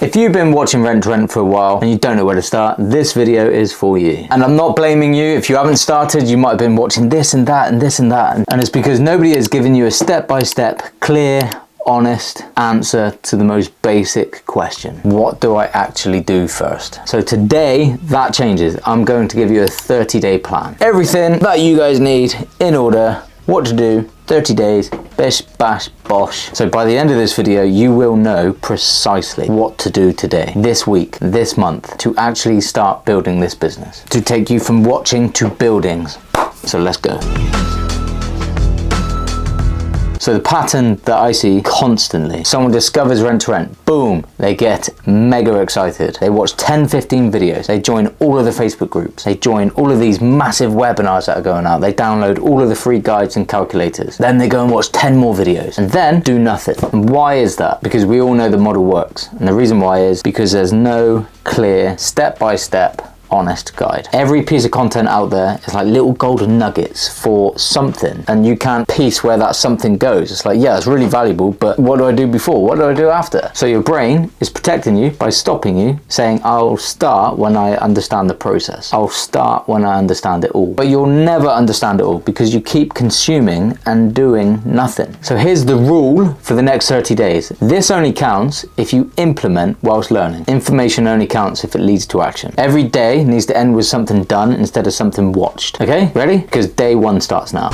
If you've been watching Rent to Rent for a while and you don't know where to start, this video is for you. And I'm not blaming you. If you haven't started, you might have been watching this and that and this and that. And it's because nobody has given you a step-by-step, clear, honest answer to the most basic question. What do I actually do first? So today, that changes. I'm going to give you a 30-day plan. Everything that you guys need in order, what to do, 30 days, bish, bash, bosh. So by the end of this video, you will know precisely what to do today, this week, this month, to actually start building this business, to take you from watching to buildings. So let's go. So the pattern that I see constantly, someone discovers Rent to Rent, boom, they get mega excited. They watch 10, 15 videos. They join all of the Facebook groups. They join all of these massive webinars that are going out. They download all of the free guides and calculators. Then they go and watch 10 more videos and then do nothing. And why is that? Because we all know the model works. And the reason why is because there's no clear step-by-step honest guide. Every piece of content out there is like little golden nuggets for something, and you can't piece where that something goes. It's like, yeah, it's really valuable, but what do I do before? What do I do after? So your brain is protecting you by stopping you, saying, I'll start when I understand the process. I'll start when I understand it all. But you'll never understand it all because you keep consuming and doing nothing. So here's the rule for the next 30 days. This only counts if you implement whilst learning. Information only counts if it leads to action. Every day needs to end with something done instead of something watched. Okay, ready? Because day one starts now.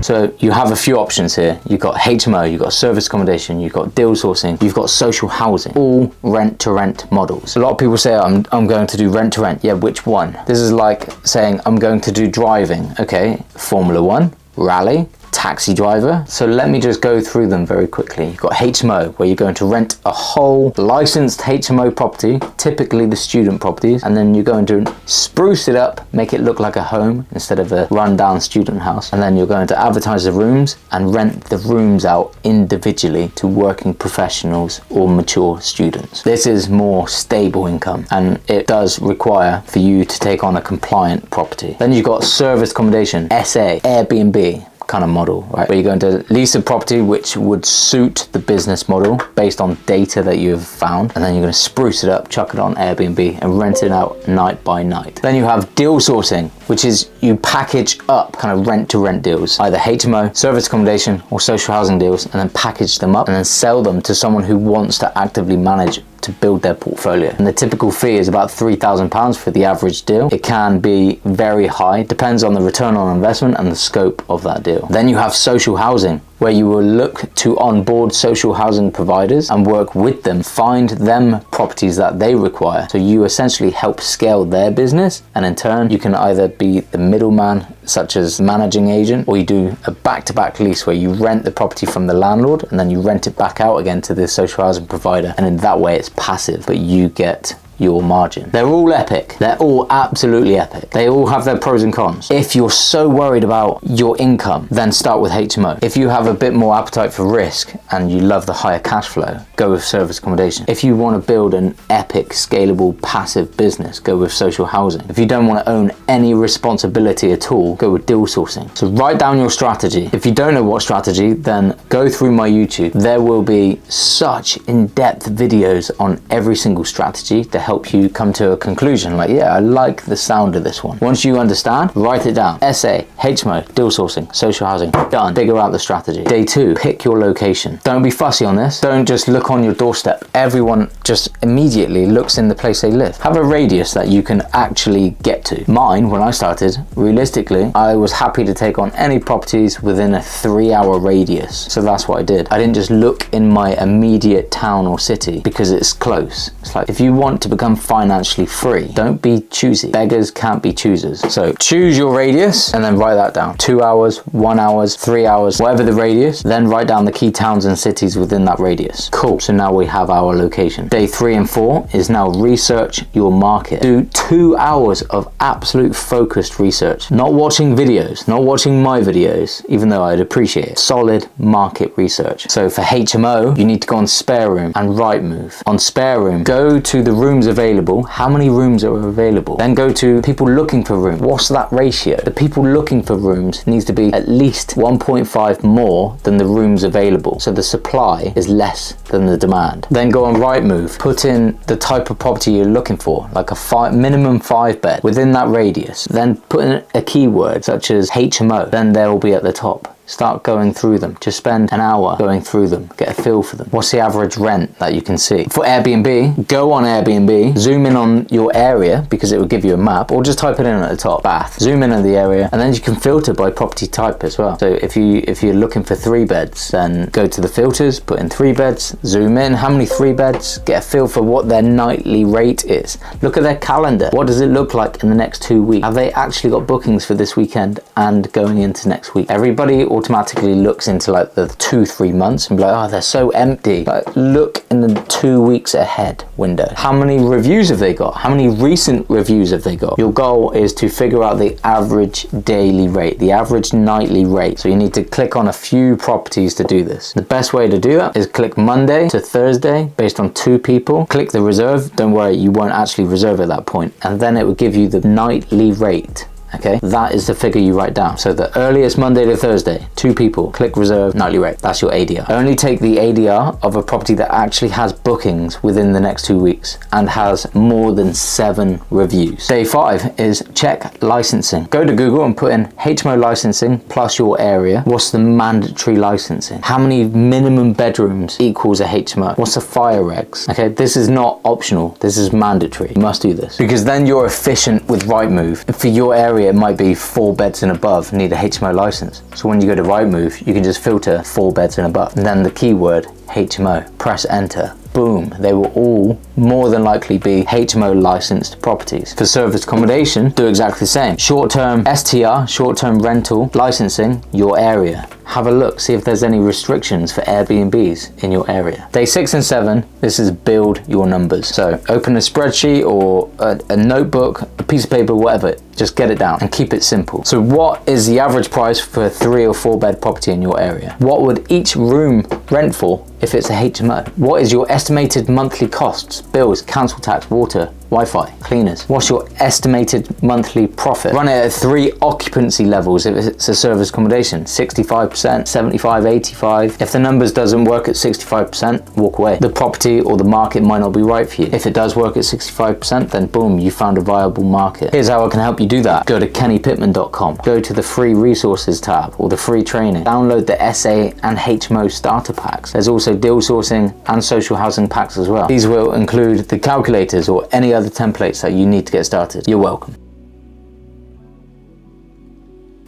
So you have a few options here. You've got HMO, you've got service accommodation, you've got deal sourcing, you've got social housing, all rent to rent models. A lot of people say, I'm going to do rent to rent. Yeah, which one? This is like saying I'm going to do driving. Okay, Formula One, rally, taxi driver. So let me just go through them very quickly. You've got HMO, where you're going to rent a whole licensed HMO property, typically the student properties, and then you're going to spruce it up, make it look like a home instead of a rundown student house. And then you're going to advertise the rooms and rent the rooms out individually to working professionals or mature students. This is more stable income, and it does require for you to take on a compliant property. Then you've got service accommodation, SA, Airbnb kind of model, right? Where you're going to lease a property which would suit the business model based on data that you've found, and then you're going to spruce it up, chuck it on Airbnb and rent it out night by night. Then you have deal sourcing, which is you package up kind of rent to rent deals, either HMO, service accommodation or social housing deals, and then package them up and then sell them to someone who wants to actively manage to build their portfolio. And the typical fee is about £3,000 for the average deal. It can be very high, depends on the return on investment and the scope of that deal. Then you have social housing, where you will look to onboard social housing providers and work with them, find them properties that they require. So you essentially help scale their business, and in turn you can either be the middleman, such as managing agent, or you do a back-to-back lease where you rent the property from the landlord and then you rent it back out again to the social housing provider, and in that way it's passive, but you get your margin. They're all epic. They're all absolutely epic. They all have their pros and cons. If you're so worried about your income, then start with HMO. If you have a bit more appetite for risk and you love the higher cash flow, go with service accommodation. If you want to build an epic, scalable, passive business, go with social housing. If you don't want to own any responsibility at all, go with deal sourcing. So write down your strategy. If you don't know what strategy, then go through my YouTube. There will be such in-depth videos on every single strategy to help you come to a conclusion. Like, yeah, I like the sound of this one. Once you understand, write it down. SA, HMO, deal sourcing, social housing, done. Figure out the strategy. Day two, pick your location. Don't be fussy on this. Don't just look on your doorstep. Everyone just immediately looks in the place they live. Have a radius that you can actually get to. Mine, when I started, realistically, I was happy to take on any properties within a 3-hour radius. So that's what I did. I didn't just look in my immediate town or city because it's close. It's like, if you want to become financially free, don't be choosy. Beggars can't be choosers. So choose your radius and then write that down. 2 hours, 1 hour, 3 hours, whatever the radius, then write down the key towns and cities within that radius. Cool. So now we have our location. Day 3 and 4 is now research your market. Do 2 hours of absolute focused research. Not watching videos, not watching my videos, even though I'd appreciate it. Solid market research. So for HMO, you need to go on Spare Room and Rightmove. On Spare Room, go to the rooms rooms available. How many rooms are available? Then go to people looking for rooms. What's that ratio? The people looking for rooms needs to be at least 1.5 more than the rooms available. So the supply is less than the demand. Then go on Rightmove, put in the type of property you're looking for, like a minimum 5 bed within that radius. Then put in a keyword such as HMO, then they'll be at the top. Start going through them. Just spend an hour going through them. Get a feel for them. What's the average rent that you can see? For Airbnb, go on Airbnb, zoom in on your area because it will give you a map, or just type it in at the top, Bath. Zoom in on the area, and then you can filter by property type as well. So if you're looking for 3 beds, then go to the filters, put in 3 beds, zoom in, how many 3 beds, get a feel for what their nightly rate is. Look at their calendar. What does it look like in the next 2 weeks? Have they actually got bookings for this weekend and going into next week? Everybody automatically looks into like the 2-3 months and be like, oh, they're so empty. But look in the 2 weeks ahead window. How many reviews have they got? How many recent reviews have they got? Your goal is to figure out the average daily rate, the average nightly rate. So you need to click on a few properties to do this. The best way to do that is click Monday to Thursday based on 2 people. Click the reserve. Don't worry, you won't actually reserve at that point. And then it will give you the nightly rate. Okay, that is the figure you write down. So the earliest Monday to Thursday, 2 people, click reserve, nightly rate. That's your ADR. Only take the ADR of a property that actually has bookings within the next 2 weeks and has more than 7 reviews. Day 5 is check licensing. Go to Google and put in HMO licensing plus your area. What's the mandatory licensing? How many minimum bedrooms equals a HMO? What's the fire regs? Okay, this is not optional. This is mandatory. You must do this because then you're efficient with Rightmove. For your area, it might be 4 beds and above, need a HMO license. So when you go to Rightmove, you can just filter 4 beds and above. And then the keyword HMO, press enter. Boom, they will all more than likely be HMO licensed properties. For service accommodation, do exactly the same. Short-term STR, short-term rental licensing, your area. Have a look, see if there's any restrictions for Airbnbs in your area. Day 6 and 7, this is build your numbers. So open a spreadsheet or a notebook, a piece of paper, whatever, just get it down and keep it simple. So what is the average price for a 3 or 4 bed property in your area? What would each room rent for if it's a HMO? What is your estimated monthly costs, bills, council tax, water, Wi-Fi, cleaners? What's your estimated monthly profit? Run it at 3 occupancy levels if it's a service accommodation, 65%, 75, 85. If the numbers doesn't work at 65%, walk away. The property or the market might not be right for you. If it does work at 65%, then boom, you found a viable market. Here's how I can help you do that. Go to kennypittman.com, go to the free resources tab or the free training. Download the SA and HMO starter packs. There's also deal sourcing and social housing packs as well. These will include the calculators or any other templates that you need to get started. You're welcome.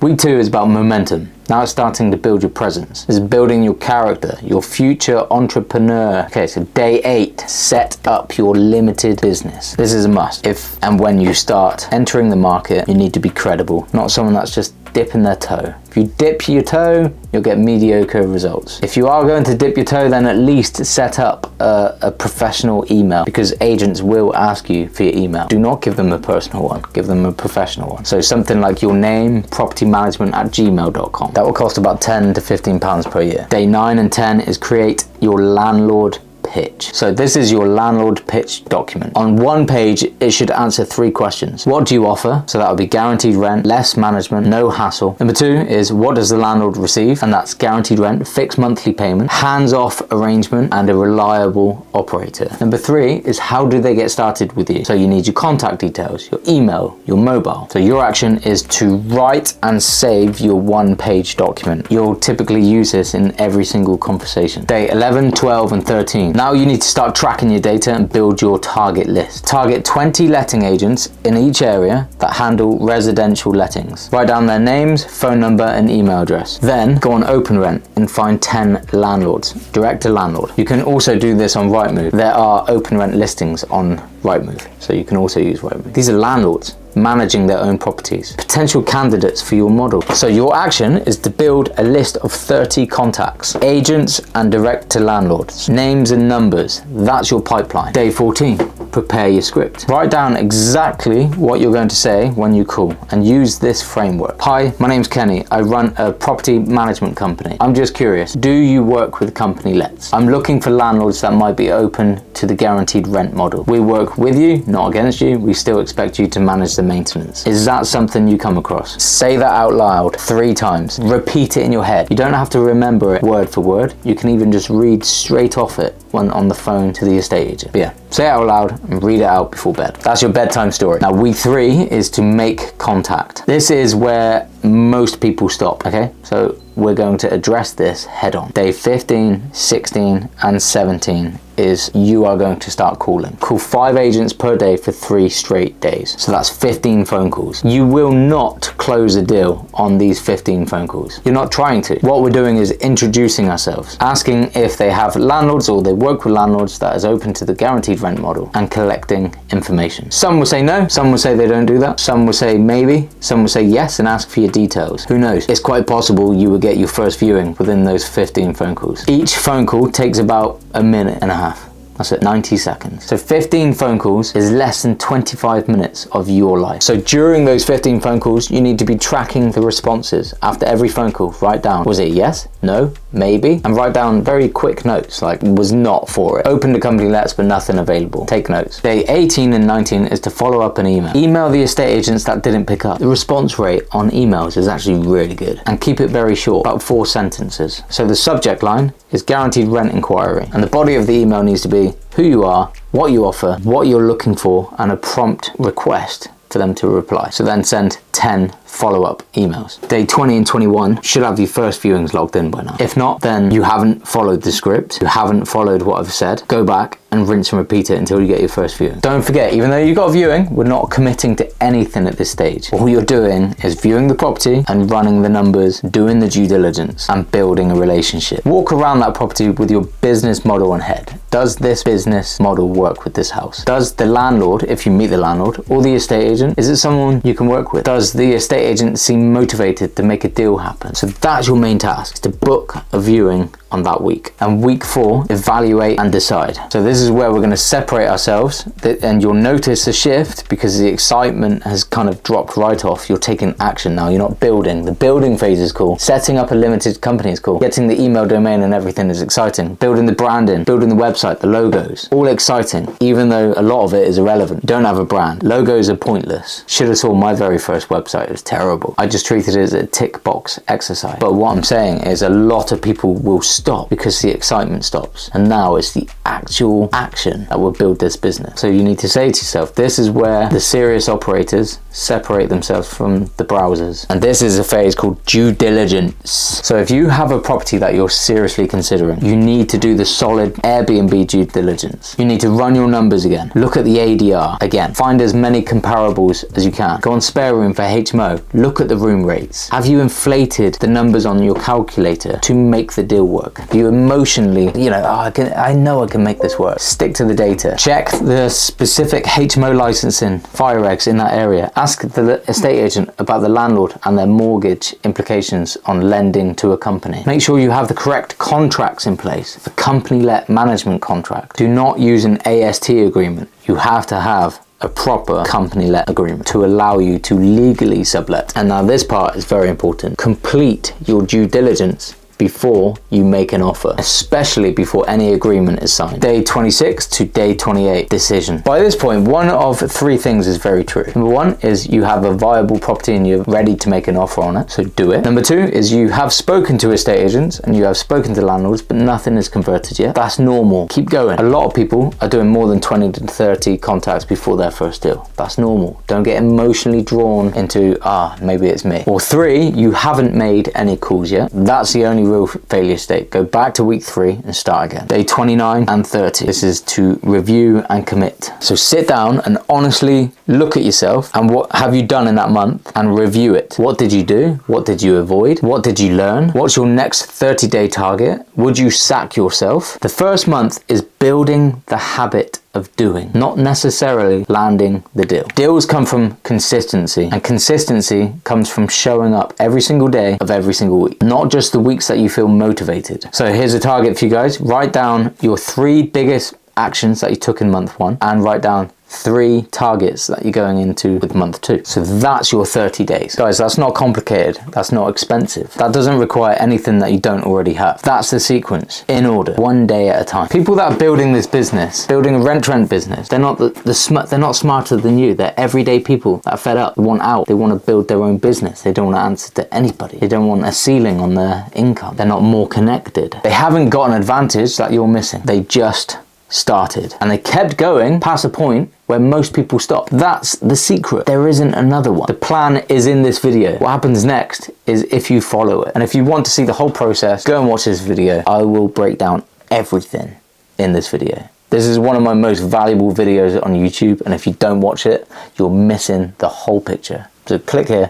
Week 2 is about momentum. Now it's starting to build your presence. It's building your character, your future entrepreneur. Okay, so day 8, set up your limited business. This is a must. If and when you start entering the market, you need to be credible, not someone that's just dipping their toe. If you dip your toe, you'll get mediocre results. If you are going to dip your toe, then at least set up a professional email because agents will ask you for your email. Do not give them a personal one, give them a professional one. So something like your name, propertymanagement@gmail.com. That will cost about £10 to £15 per year. Day 9 and 10 is create your landlord pitch. So this is your landlord pitch document. On one page, it should answer 3 questions. What do you offer? So that would be guaranteed rent, less management, no hassle. Number 2 is what does the landlord receive? And that's guaranteed rent, fixed monthly payment, hands-off arrangement, and a reliable operator. Number 3 is how do they get started with you? So you need your contact details, your email, your mobile. So your action is to write and save your 1-page document. You'll typically use this in every single conversation. Day 11, 12, and 13. Now you need to start tracking your data and build your target list. Target 20 letting agents in each area that handle residential lettings. Write down their names, phone number, and email address. Then go on OpenRent and find 10 landlords, direct to landlord. You can also do this on Rightmove. There are OpenRent listings on Rightmove, so you can also use Rightmove. These are landlords managing their own properties, potential candidates for your model. So your action is to build a list of 30 contacts, agents and direct to landlords, names and numbers. That's your pipeline. Day 14, prepare your script. Write down exactly what you're going to say when you call and use this framework. Hi, my name's Kenny. I run a property management company. I'm just curious, do you work with company lets? I'm looking for landlords that might be open to the guaranteed rent model. We work with you, not against you. We still expect you to manage the maintenance. Is that something you come across? Say that out loud 3 times. Repeat it in your head. You don't have to remember it word for word. You can even just read straight off it when on the phone to the estate agent. But yeah, say it out loud and read it out before bed. That's your bedtime story. Now, week 3 is to make contact. This is where most people stop, okay? So we're going to address this head on. Day 15, 16, and 17 is you are going to start calling. Call 5 agents per day for 3 straight days. So that's 15 phone calls. You will not close a deal on these 15 phone calls. You're not trying to. What we're doing is introducing ourselves, asking if they have landlords or they work with landlords that is open to the guaranteed rent model, and collecting information. Some will say no, some will say they don't do that, some will say maybe, some will say yes and ask for your details. Who knows? It's quite possible you will get your first viewing within those 15 phone calls. Each phone call takes about a minute and a half. That's at 90 seconds. So 15 phone calls is less than 25 minutes of your life. So during those 15 phone calls, you need to be tracking the responses. After every phone call, write down, was it yes, no, maybe? And write down very quick notes, like was not for it. Opened the company letters, but nothing available. Take notes. Day 18 and 19 is to follow up an email. Email the estate agents that didn't pick up. The response rate on emails is actually really good. And keep it very short, about 4 sentences. So the subject line is guaranteed rent inquiry. And the body of the email needs to be who you are, what you offer, what you're looking for, and a prompt request for them to reply. So then send 10 follow-up emails. Day 20 and 21 should have your first viewings logged in by now. If not, then you haven't followed the script, you haven't followed what I've said. Go back and rinse and repeat it until you get your first viewing. Don't forget, even though you got a viewing, we're not committing to anything at this stage. All you're doing is viewing the property and running the numbers, doing the due diligence, and building a relationship. Walk around that property with your business model on head. Does this business model work with this house? Does the landlord, if you meet the landlord, or the estate agent, is it someone you can work with? Does the estate agent seem motivated to make a deal happen? So that's your main task, is to book a viewing on that week. And week 4, evaluate and decide. So this is where we're going to separate ourselves, and you'll notice a shift because the excitement has kind of dropped right off. You're taking action now, you're not building. The building phase is cool. Setting up a limited company is cool. Getting the email domain and everything is exciting. Building the branding, building the website, the logos, all exciting, even though a lot of it is irrelevant. Don't have a brand. Logos are pointless. Should have saw my very first website. It was terrible. I just treated it as a tick box exercise. But what I'm saying is a lot of people will stop because the excitement stops, and now it's the actual action that will build this business. So you need to say to yourself, this is where the serious operators separate themselves from the browsers, and this is a phase called due diligence. So if you have a property that you're seriously considering, you need to do the solid Airbnb due diligence. You need to run your numbers again, look at the ADR again, find as many comparables as you can, go on Spare Room for HMO, look at the room rates. Have you inflated the numbers on your calculator to make the deal work? Have you emotionally, I know I can make this work? Stick to the data. Check the specific HMO licensing, fire regs in that area. Ask the estate agent about the landlord and their mortgage implications on lending to a company. Make sure you have the correct contracts in place, the company-let management contract. Do not use an AST agreement. You have to have a proper company-let agreement to allow you to legally sublet. And now this part is very important. Complete your due diligence before you make an offer, especially before any agreement is signed. Day 26 to day 28, decision. By this point, one of 3 things is very true. Number 1 is you have a viable property and you're ready to make an offer on it, so do it. Number 2 is you have spoken to estate agents and you have spoken to landlords, but nothing is converted yet. That's normal. Keep going. A lot of people are doing more than 20 to 30 contacts before their first deal. That's normal. Don't get emotionally drawn into, maybe it's me. Or 3, you haven't made any calls yet. That's the only real failure state. Go back to week 3 and start again. Day 29 and 30. This is to review and commit. So sit down and honestly look at yourself and what have you done in that month and review it. What did you do? What did you avoid? What did you learn? What's your next 30-day target? Would you sack yourself? The first month is building the habit of doing, not necessarily landing the deal. Deals come from consistency, and consistency comes from showing up every single day of every single week, not just the weeks that you feel motivated. So here's a target for you guys. Write down your 3 biggest actions that you took in month 1 and write down 3 targets that you're going into with month 2. So that's your 30 days. Guys, that's not complicated. That's not expensive. That doesn't require anything that you don't already have. That's the sequence, in order, 1 day at a time. People that are building this business, building a rent-to-rent business, they're not they're not smarter than you. They're everyday people that are fed up. They want out. They want to build their own business. They don't want to answer to anybody. They don't want a ceiling on their income. They're not more connected. They haven't got an advantage that you're missing. They just started, and they kept going past a point where most people stop. That's the secret. There isn't another one. The plan is in this video. What happens next is if you follow it. And if you want to see the whole process, go and watch this video. I will break down everything in this video. This is one of my most valuable videos on YouTube, and if you don't watch it, you're missing the whole picture. So click here,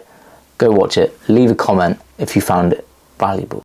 go watch it, leave a comment if you found it valuable.